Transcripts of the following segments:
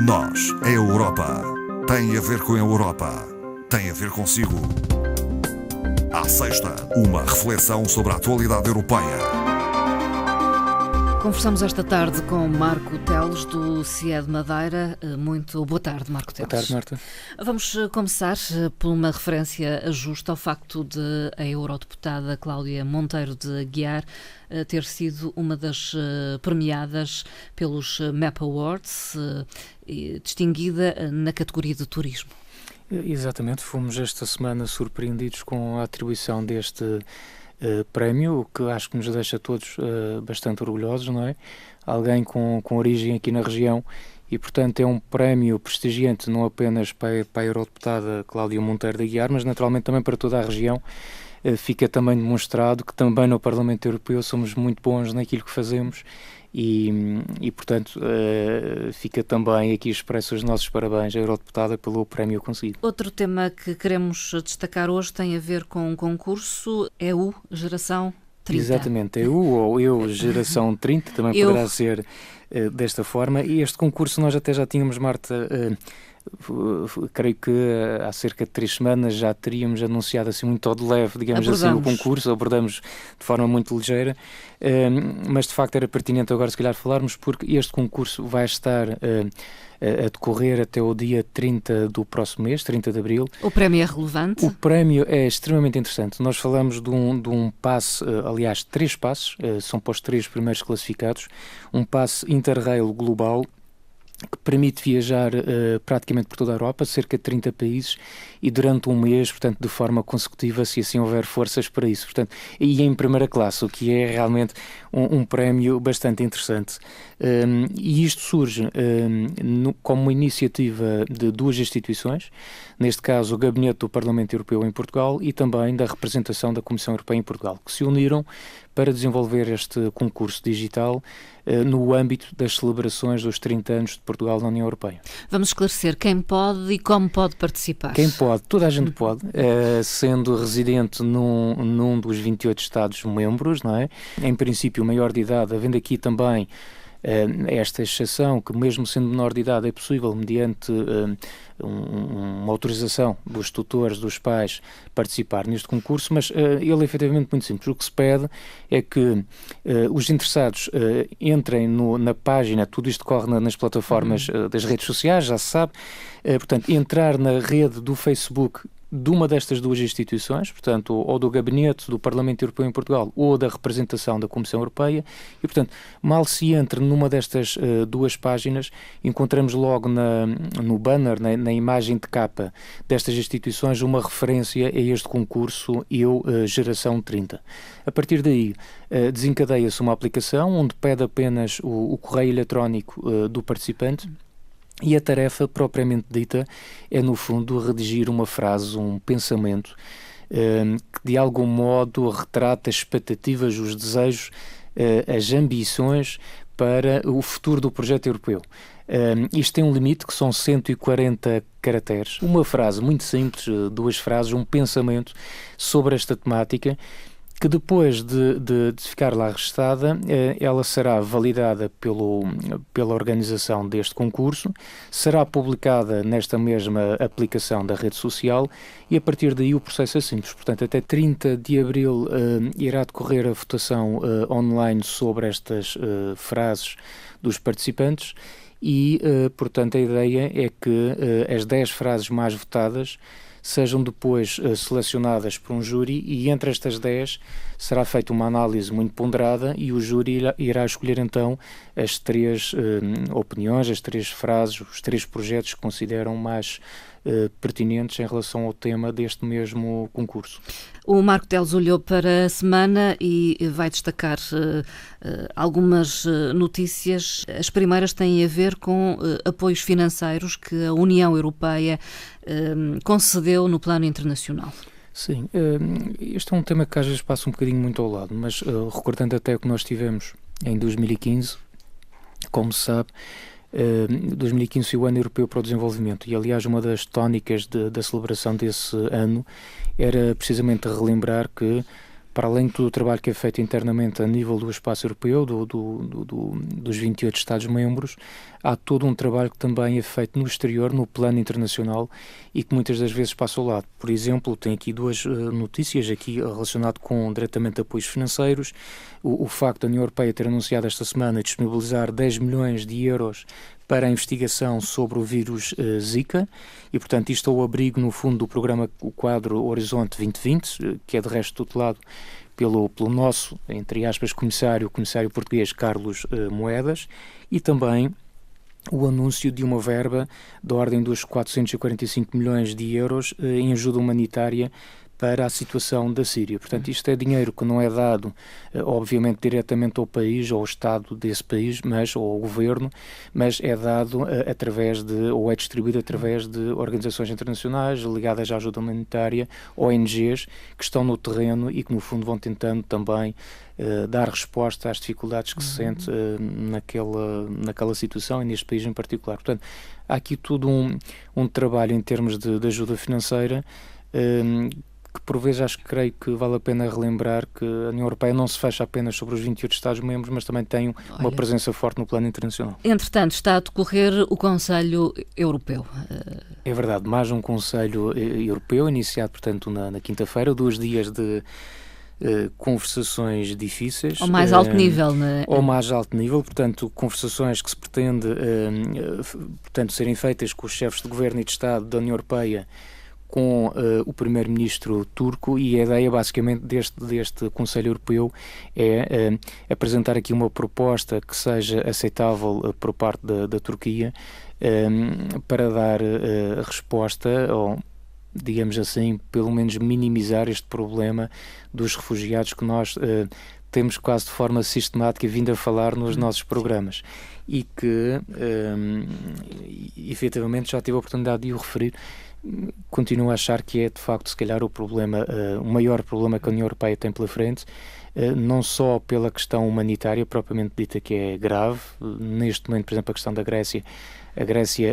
Nós, a Europa, tem a ver com a Europa, tem a ver consigo. À sexta, uma reflexão sobre a atualidade europeia. Conversamos esta tarde com Marco Teles, do CIE de Madeira. Muito boa tarde, Marco Teles. Boa tarde, Marta. Vamos começar por uma referência justa ao facto de a eurodeputada Cláudia Monteiro de Aguiar ter sido uma das premiadas pelos MAP Awards, distinguida na categoria de turismo. Exatamente, fomos esta semana surpreendidos com a atribuição deste prémio, o que acho que nos deixa todos bastante orgulhosos, não é? Alguém com origem aqui na região e, portanto, é um prémio prestigiante não apenas para a eurodeputada Cláudia Monteiro de Aguiar, mas naturalmente também para toda a região. Fica também demonstrado que também no Parlamento Europeu somos muito bons naquilo que fazemos e portanto, fica também aqui expresso os nossos parabéns à eurodeputada pelo prémio conseguido. Outro tema que queremos destacar hoje tem a ver com um concurso EU Geração 30. Exatamente, EU ou EU Geração 30, também poderá ser desta forma. E este concurso nós até já tínhamos, Marta, creio que há cerca de 3 semanas já teríamos anunciado assim muito ao de leve, digamos assim, o concurso, abordamos de forma muito ligeira, mas de facto era pertinente agora se calhar falarmos, porque este concurso vai estar a decorrer até o dia 30 do próximo mês, 30 de abril. O prémio é relevante? O prémio é extremamente interessante. Nós falamos de um passe, aliás 3 passes, são para os 3 primeiros classificados, um passe Interrail global, que permite viajar praticamente por toda a Europa, cerca de 30 países, e durante um mês, portanto, de forma consecutiva, se assim houver forças para isso. Portanto, e em primeira classe, o que é realmente um prémio bastante interessante. E isto surge como uma iniciativa de 2 instituições, neste caso o Gabinete do Parlamento Europeu em Portugal e também da representação da Comissão Europeia em Portugal, que se uniram para desenvolver este concurso digital no âmbito das celebrações dos 30 anos de Portugal na União Europeia. Vamos esclarecer quem pode e como pode participar. Quem pode, toda a gente pode, sendo residente num dos 28 Estados-membros, não é? Em princípio, maior de idade, havendo aqui também esta exceção que mesmo sendo menor de idade é possível, mediante uma autorização dos tutores, dos pais, participar neste concurso, mas ele é efetivamente muito simples. O que se pede é que os interessados entrem na página, tudo isto corre nas plataformas das redes sociais, já se sabe, portanto, entrar na rede do Facebook de uma destas 2 instituições, portanto, ou do Gabinete do Parlamento Europeu em Portugal ou da representação da Comissão Europeia, e, portanto, mal se entre numa destas 2 páginas, encontramos logo no banner, na imagem de capa destas instituições, uma referência a este concurso EU Geração 30. A partir daí, desencadeia-se uma aplicação onde pede apenas o correio eletrónico do participante. E a tarefa propriamente dita é, no fundo, redigir uma frase, um pensamento que de algum modo retrata as expectativas, os desejos, as ambições para o futuro do projeto europeu. Isto tem um limite que são 140 caracteres. Uma frase muito simples, 2 frases, um pensamento sobre esta temática, que depois de ficar lá registada, ela será validada pela organização deste concurso, será publicada nesta mesma aplicação da rede social e a partir daí o processo é simples. Portanto, até 30 de abril irá decorrer a votação online sobre estas frases dos participantes e, portanto, a ideia é que as 10 frases mais votadas sejam depois selecionadas por um júri e entre estas 10 será feita uma análise muito ponderada e o júri irá escolher então as 3 opiniões, as 3 frases, os 3 projetos que consideram mais pertinentes em relação ao tema deste mesmo concurso. O Marco Teles olhou para a semana e vai destacar algumas notícias. As primeiras têm a ver com apoios financeiros que a União Europeia concedeu no plano internacional. Sim, este é um tema que às vezes passa um bocadinho muito ao lado, mas recordando até o que nós tivemos em 2015, como se sabe, 2015 foi o Ano Europeu para o Desenvolvimento e, aliás, uma das tónicas da celebração desse ano era precisamente relembrar que para além de todo o trabalho que é feito internamente a nível do espaço europeu, dos 28 Estados-membros, há todo um trabalho que também é feito no exterior, no plano internacional, e que muitas das vezes passa ao lado. Por exemplo, tem aqui duas notícias aqui relacionado com diretamente apoios financeiros. O facto da União Europeia ter anunciado esta semana disponibilizar 10 milhões de euros para a investigação sobre o vírus Zika, e portanto isto é o abrigo no fundo do programa, o quadro Horizonte 2020, que é de resto tutelado pelo nosso, entre aspas, comissário português Carlos Moedas, e também o anúncio de uma verba da ordem dos 445 milhões de euros em ajuda humanitária para a situação da Síria. Portanto, isto é dinheiro que não é dado, obviamente, diretamente ao país, ao Estado desse país, mas ou ao governo, mas é dado através de, ou é distribuído através de organizações internacionais ligadas à ajuda humanitária, ONGs, que estão no terreno e que, no fundo, vão tentando também dar resposta às dificuldades que se sente naquela situação e neste país em particular. Portanto, há aqui todo um trabalho em termos de ajuda financeira, que por vezes creio que vale a pena relembrar que a União Europeia não se fecha apenas sobre os 28 Estados-membros, mas também tem uma presença forte no plano internacional. Entretanto, está a decorrer o Conselho Europeu. É verdade, mais um Conselho Europeu, iniciado, portanto, na quinta-feira, 2 dias de conversações difíceis. Ao mais alto nível, não é? Ao mais alto nível, portanto, conversações que se pretende portanto, serem feitas com os chefes de governo e de Estado da União Europeia, com o primeiro-ministro turco, e a ideia basicamente deste Conselho Europeu é apresentar aqui uma proposta que seja aceitável por parte da Turquia para dar resposta, ou digamos assim, pelo menos minimizar este problema dos refugiados que nós temos quase de forma sistemática vindo a falar nos nossos programas, e que efetivamente já tive a oportunidade de o referir. Continuo a achar que é de facto se calhar o maior problema que a União Europeia tem pela frente, não só pela questão humanitária propriamente dita, que é grave. Neste momento, por exemplo, a questão da Grécia,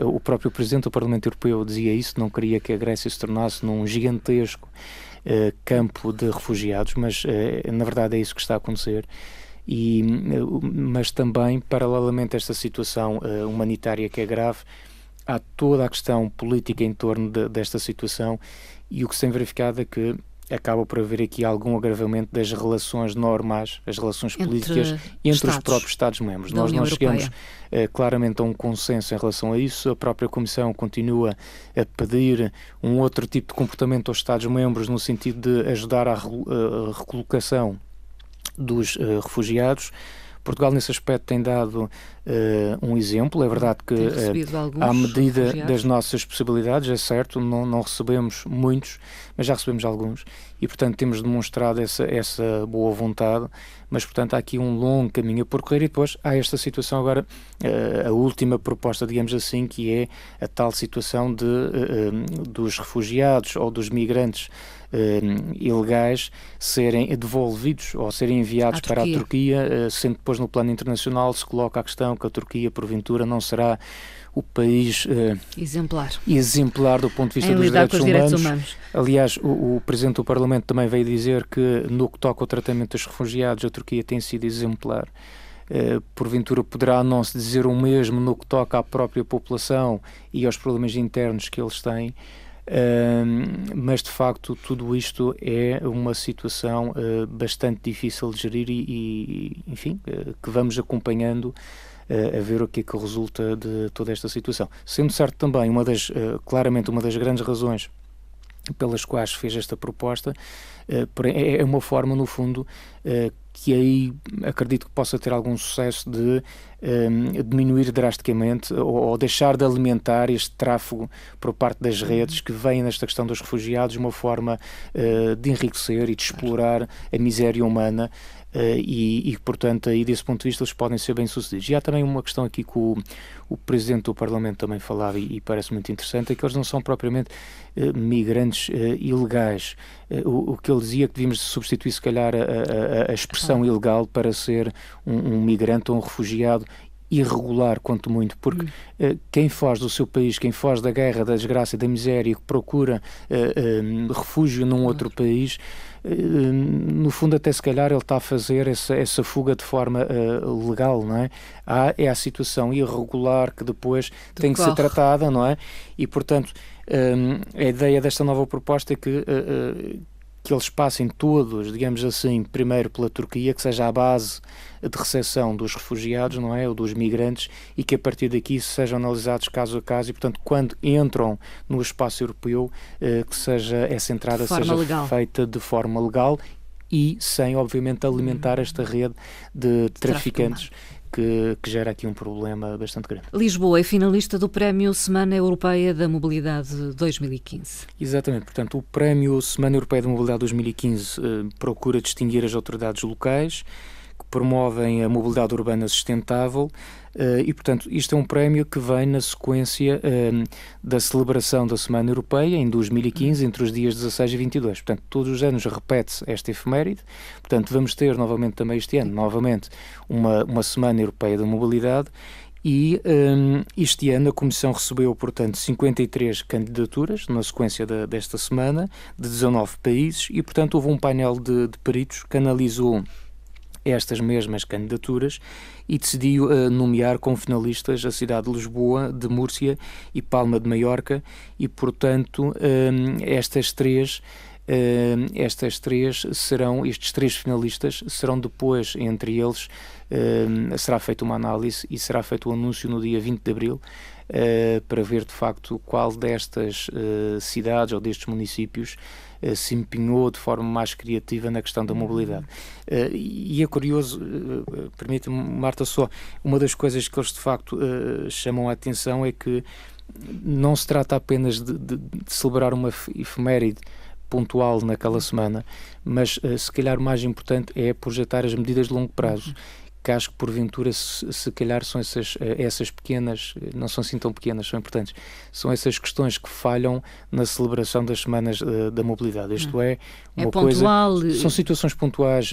o próprio Presidente do Parlamento Europeu dizia isso, não queria que a Grécia se tornasse num gigantesco campo de refugiados, mas na verdade é isso que está a acontecer. Mas também, paralelamente a esta situação humanitária que é grave, há toda a questão política em torno desta situação, e o que se tem verificado é que acaba por haver aqui algum agravamento das relações normais, as relações políticas entre os próprios Estados-membros. Nós não chegamos claramente a um consenso em relação a isso. A própria Comissão continua a pedir um outro tipo de comportamento aos Estados-membros no sentido de ajudar à recolocação dos refugiados. Portugal, nesse aspecto, tem dado um exemplo. É verdade que, à medida das nossas possibilidades, é certo, não recebemos muitos, mas já recebemos alguns, e, portanto, temos demonstrado essa boa vontade, mas, portanto, há aqui um longo caminho a percorrer, e depois há esta situação agora, a última proposta, digamos assim, que é a tal situação dos refugiados ou dos migrantes ilegais serem devolvidos ou serem enviados para a Turquia, sendo depois no plano internacional se coloca a questão que a Turquia, porventura, não será o país exemplar do ponto de vista dos direitos humanos. Aliás, o Presidente do Parlamento também veio dizer que, no que toca ao tratamento dos refugiados, a Turquia tem sido exemplar. Porventura poderá não se dizer o mesmo no que toca à própria população e aos problemas internos que eles têm, mas de facto tudo isto é uma situação bastante difícil de gerir e enfim, que vamos acompanhando a ver o que é que resulta de toda esta situação. Sendo certo também, claramente uma das grandes razões pelas quais fez esta proposta é uma forma, no fundo, que aí acredito que possa ter algum sucesso de diminuir drasticamente ou deixar de alimentar este tráfego por parte das redes que vem nesta questão dos refugiados, uma forma de enriquecer e de explorar a miséria humana, e portanto, aí desse ponto de vista eles podem ser bem-sucedidos. E há também uma questão aqui que o Presidente do Parlamento também falava e parece muito interessante, é que eles não são propriamente migrantes ilegais. O que ele dizia é que devíamos substituir, se calhar, a expressão ilegal para ser um migrante ou um refugiado irregular, quanto muito, porque quem foge do seu país, quem foge da guerra, da desgraça e da miséria, que procura refúgio num outro país, no fundo até se calhar ele está a fazer essa fuga de forma legal, não é? É a situação irregular que depois tem que ser tratada, não é? E portanto a ideia desta nova proposta é que eles passem todos, digamos assim, primeiro pela Turquia, que seja a base de recepção dos refugiados, não é, ou dos migrantes, e que a partir daqui sejam analisados caso a caso, e portanto quando entram no espaço europeu, que seja essa entrada seja feita de forma legal e sem, obviamente, alimentar esta rede de traficantes que gera aqui um problema bastante grande. Lisboa é finalista do Prémio Semana Europeia da Mobilidade 2015. Exatamente, portanto o Prémio Semana Europeia da Mobilidade 2015 procura distinguir as autoridades locais que promovem a mobilidade urbana sustentável e, portanto, isto é um prémio que vem na sequência da celebração da Semana Europeia em 2015, entre os dias 16 e 22. Portanto, todos os anos repete-se esta efeméride. Portanto, vamos ter novamente também este ano, novamente, uma Semana Europeia da Mobilidade. E este ano a Comissão recebeu, portanto, 53 candidaturas na sequência desta semana, de 19 países, e, portanto, houve um painel de peritos que analisou estas mesmas candidaturas e decidiu nomear como finalistas a cidade de Lisboa, de Múrcia e Palma de Maiorca e, portanto, estes três finalistas serão depois, entre eles, será feita uma análise e será feito o anúncio no dia 20 de Abril para ver, de facto, qual destas cidades ou destes municípios se empenhou de forma mais criativa na questão da mobilidade. E é curioso, permite-me, Marta, só, uma das coisas que eles de facto chamam a atenção é que não se trata apenas de celebrar uma efeméride pontual naquela semana, mas se calhar o mais importante é projetar as medidas de longo prazo. Que acho que porventura se calhar são essas pequenas, não são assim tão pequenas, são importantes, são essas questões que falham na celebração das semanas da mobilidade, isto é uma coisa, são situações pontuais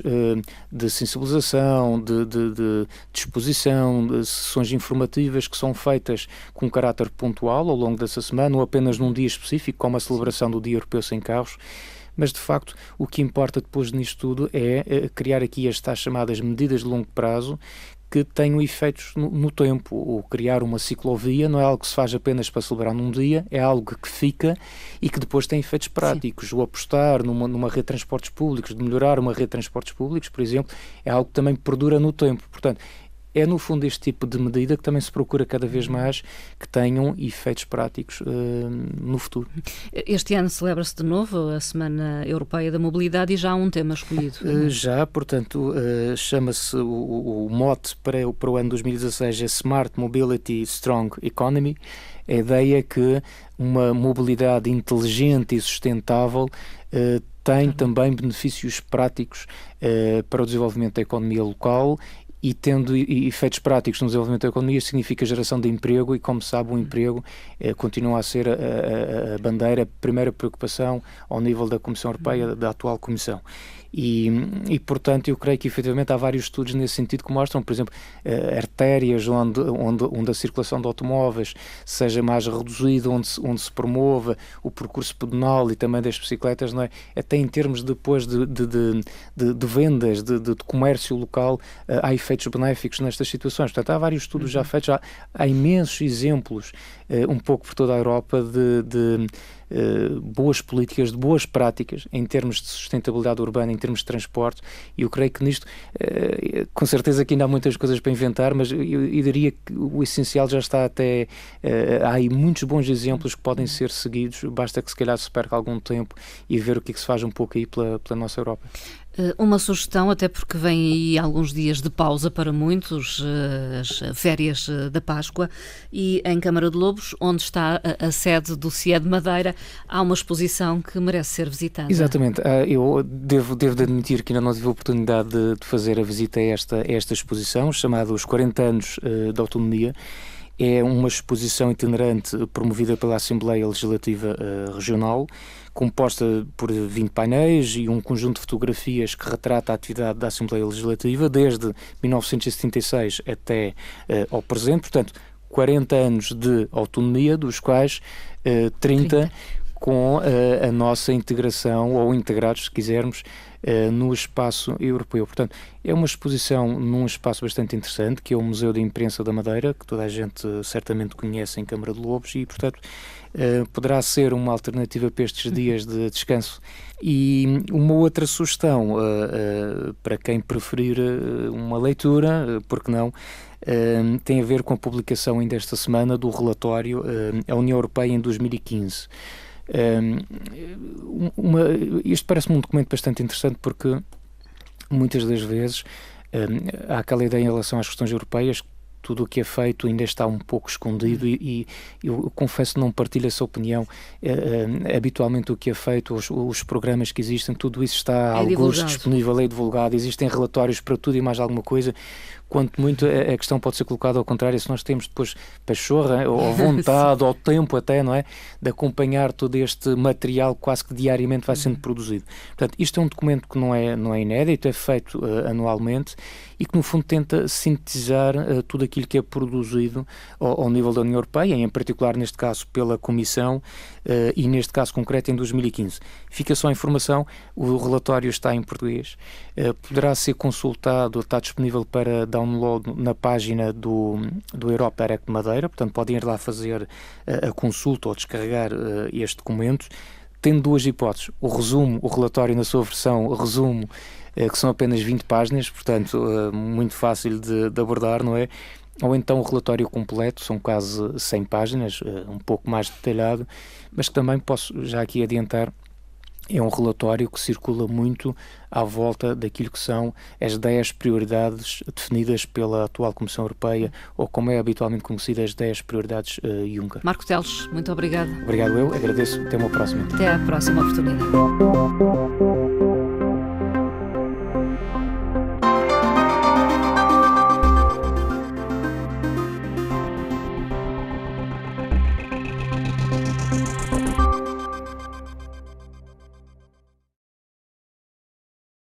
de sensibilização, de exposição, de sessões informativas que são feitas com caráter pontual ao longo dessa semana ou apenas num dia específico, como a celebração do Dia Europeu Sem Carros. Mas, de facto, o que importa depois nisto tudo é criar aqui as tais chamadas medidas de longo prazo que tenham efeitos no tempo. Ou criar uma ciclovia não é algo que se faz apenas para celebrar num dia, é algo que fica e que depois tem efeitos práticos. Sim. O apostar numa rede de transportes públicos, de melhorar uma rede de transportes públicos, por exemplo, é algo que também perdura no tempo. Portanto, é no fundo este tipo de medida que também se procura cada vez mais que tenham efeitos práticos no futuro. Este ano celebra-se de novo a Semana Europeia da Mobilidade e já há um tema escolhido. Já, portanto, chama-se o mote para o ano 2016 é Smart Mobility Strong Economy. A ideia é que uma mobilidade inteligente e sustentável tem também benefícios práticos para o desenvolvimento da economia local. E tendo efeitos práticos no desenvolvimento da economia significa geração de emprego e, como sabe, o emprego continua a ser a bandeira, a primeira preocupação ao nível da Comissão Europeia, da atual Comissão. E, portanto, eu creio que efetivamente há vários estudos nesse sentido que mostram, por exemplo, artérias onde a circulação de automóveis seja mais reduzida, onde se promova o percurso pedonal e também das bicicletas, não é? Até em termos depois de vendas, de comércio local, há efeitos benéficos nestas situações. Portanto, há vários estudos já feitos, há imensos exemplos, um pouco por toda a Europa, de boas políticas, de boas práticas em termos de sustentabilidade urbana, em termos de transporte, e eu creio que nisto, com certeza que ainda há muitas coisas para inventar, mas eu diria que o essencial já está até, há aí muitos bons exemplos que podem ser seguidos, basta que se calhar se perca algum tempo e ver o que é que se faz um pouco aí pela nossa Europa. Uma sugestão, até porque vem aí alguns dias de pausa para muitos, as férias da Páscoa, e em Câmara de Lobos, onde está a sede do CIE de Madeira, há uma exposição que merece ser visitada. Exatamente. Eu devo de admitir que ainda não tive a oportunidade de fazer a visita a esta exposição, chamada Os 40 anos da Autonomia. É uma exposição itinerante promovida pela Assembleia Legislativa Regional, composta por 20 painéis e um conjunto de fotografias que retrata a atividade da Assembleia Legislativa desde 1976 até ao presente, portanto, 40 anos de autonomia, dos quais 30 com a nossa integração, ou integrados, se quisermos, no espaço europeu. Portanto, é uma exposição num espaço bastante interessante, que é o Museu da Imprensa da Madeira, que toda a gente certamente conhece em Câmara de Lobos, e, portanto, poderá ser uma alternativa para estes dias de descanso. E uma outra sugestão, para quem preferir uma leitura, porque não, tem a ver com a publicação ainda esta semana do relatório A União Europeia em 2015. Isto parece-me um documento bastante interessante porque muitas das vezes há aquela ideia em relação às questões europeias, tudo o que é feito ainda está um pouco escondido e eu confesso não partilho essa opinião. Habitualmente o que é feito, os programas que existem, tudo isso está a algures disponível, é divulgado, existem relatórios para tudo e mais alguma coisa. Quanto muito a questão pode ser colocada ao contrário, se nós temos depois pachorra, ou vontade, ou tempo até, não é? De acompanhar todo este material quase que diariamente vai sendo produzido. Portanto, isto é um documento que não é inédito, é feito anualmente e que no fundo tenta sintetizar tudo aquilo que é produzido ao nível da União Europeia, em particular neste caso pela Comissão e neste caso concreto em 2015. Fica só a informação, o relatório está em português, poderá ser consultado, está disponível para download na página do Europa Direct Madeira, portanto podem ir lá fazer a consulta ou descarregar este documento, tendo duas hipóteses: o relatório na sua versão resumo, que são apenas 20 páginas, portanto muito fácil de abordar, não é? Ou então o relatório completo, são quase 100 páginas, um pouco mais detalhado, mas que também posso já aqui adiantar, é um relatório que circula muito à volta daquilo que são as 10 prioridades definidas pela atual Comissão Europeia, ou como é habitualmente conhecida, as 10 prioridades Juncker. Marco Teles, muito obrigado. Obrigado eu, agradeço, até uma próxima. Até à próxima oportunidade.